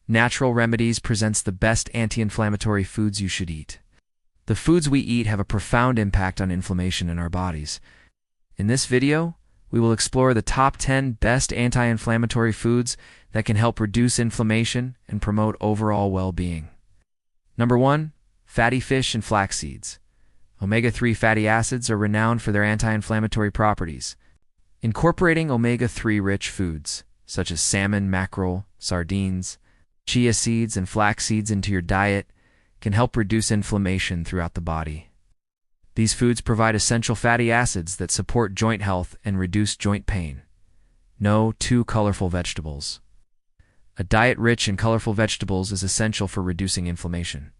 Natural Remedies presents the best anti-inflammatory foods you should eat. The foods we eat have a profound impact on inflammation in our bodies. In this video, we will explore the top 10 best anti-inflammatory foods that can help reduce inflammation and promote overall well-being. Number 1. Fatty fish and flax seeds. Omega-3 fatty acids are renowned for their anti-inflammatory properties. Incorporating omega-3 rich foods, such as salmon, mackerel, sardines, chia seeds, and flax seeds into your diet can help reduce inflammation throughout the body. These foods provide essential fatty acids that support joint health and reduce joint pain. No too colorful vegetables. A diet rich in colorful vegetables is essential for reducing inflammation.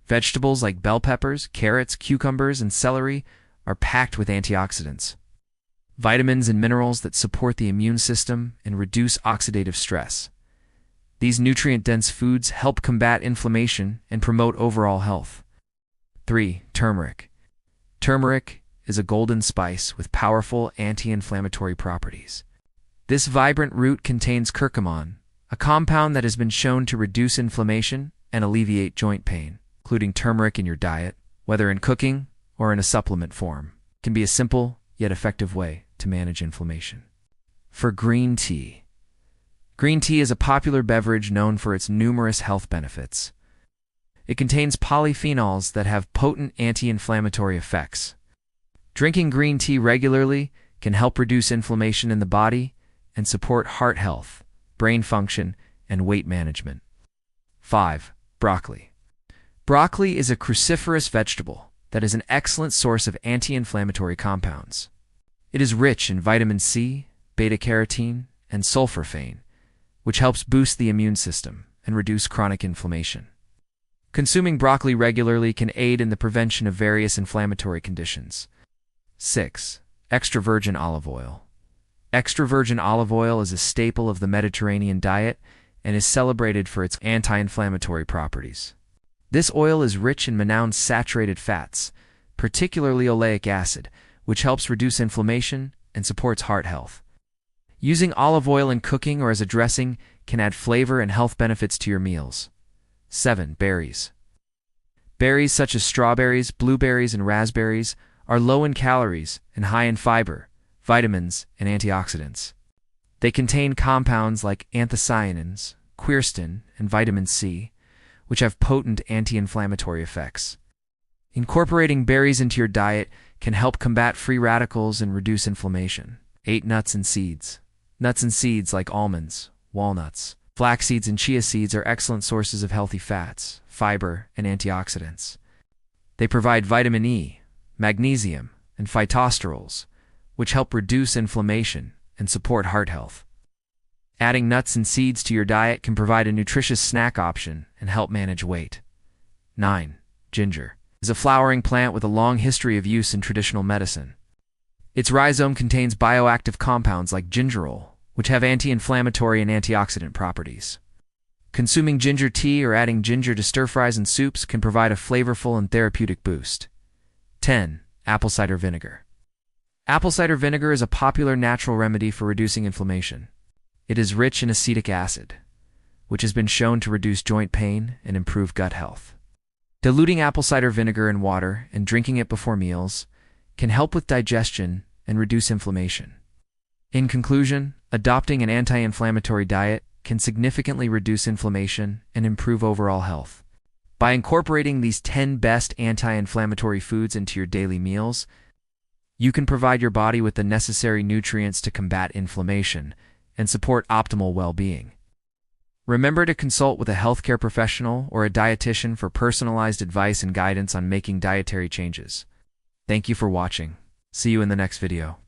Vegetables like bell peppers, carrots, cucumbers, and celery are packed with antioxidants, vitamins and minerals that support the immune system and reduce oxidative stress. These nutrient-dense foods help combat inflammation and promote overall health. 3. Turmeric. Turmeric is a golden spice with powerful anti-inflammatory properties. This vibrant root contains curcumin, a compound that has been shown to reduce inflammation and alleviate joint pain. Including turmeric in your diet, whether in cooking or in a supplement form, can be a simple yet effective way to manage inflammation. For green tea. Green tea is a popular beverage known for its numerous health benefits. It contains polyphenols that have potent anti-inflammatory effects. Drinking green tea regularly can help reduce inflammation in the body and support heart health, brain function, and weight management. 5. Broccoli. Broccoli is a cruciferous vegetable that is an excellent source of anti-inflammatory compounds. It is rich in vitamin C, beta-carotene, and sulforaphane, which helps boost the immune system and reduce chronic inflammation. Consuming broccoli regularly can aid in the prevention of various inflammatory conditions. 6. Extra virgin olive oil. Extra virgin olive oil is a staple of the Mediterranean diet and is celebrated for its anti-inflammatory properties. This oil is rich in monounsaturated fats, particularly oleic acid, which helps reduce inflammation and supports heart health. Using olive oil in cooking or as a dressing can add flavor and health benefits to your meals. 7. Berries. Berries such as strawberries, blueberries, and raspberries are low in calories and high in fiber, vitamins, and antioxidants. They contain compounds like anthocyanins, quercetin, and vitamin C, which have potent anti-inflammatory effects. Incorporating berries into your diet can help combat free radicals and reduce inflammation. 8. Nuts and seeds. Nuts and seeds like almonds, walnuts, flax seeds, and chia seeds are excellent sources of healthy fats, fiber, and antioxidants. They provide vitamin E, magnesium, and phytosterols, which help reduce inflammation and support heart health. Adding nuts and seeds to your diet can provide a nutritious snack option and help manage weight. 9. Ginger is a flowering plant with a long history of use in traditional medicine. Its rhizome contains bioactive compounds like gingerol, which have anti-inflammatory and antioxidant properties. Consuming ginger tea or adding ginger to stir-fries and soups can provide a flavorful and therapeutic boost. 10. Apple cider vinegar. Apple cider vinegar is a popular natural remedy for reducing inflammation. It is rich in acetic acid, which has been shown to reduce joint pain and improve gut health. Diluting apple cider vinegar in water and drinking it before meals can help with digestion and reduce inflammation. In conclusion, adopting an anti-inflammatory diet can significantly reduce inflammation and improve overall health. By incorporating these 10 best anti-inflammatory foods into your daily meals, you can provide your body with the necessary nutrients to combat inflammation and support optimal well-being. Remember to consult with a healthcare professional or a dietitian for personalized advice and guidance on making dietary changes. Thank you for watching. See you in the next video.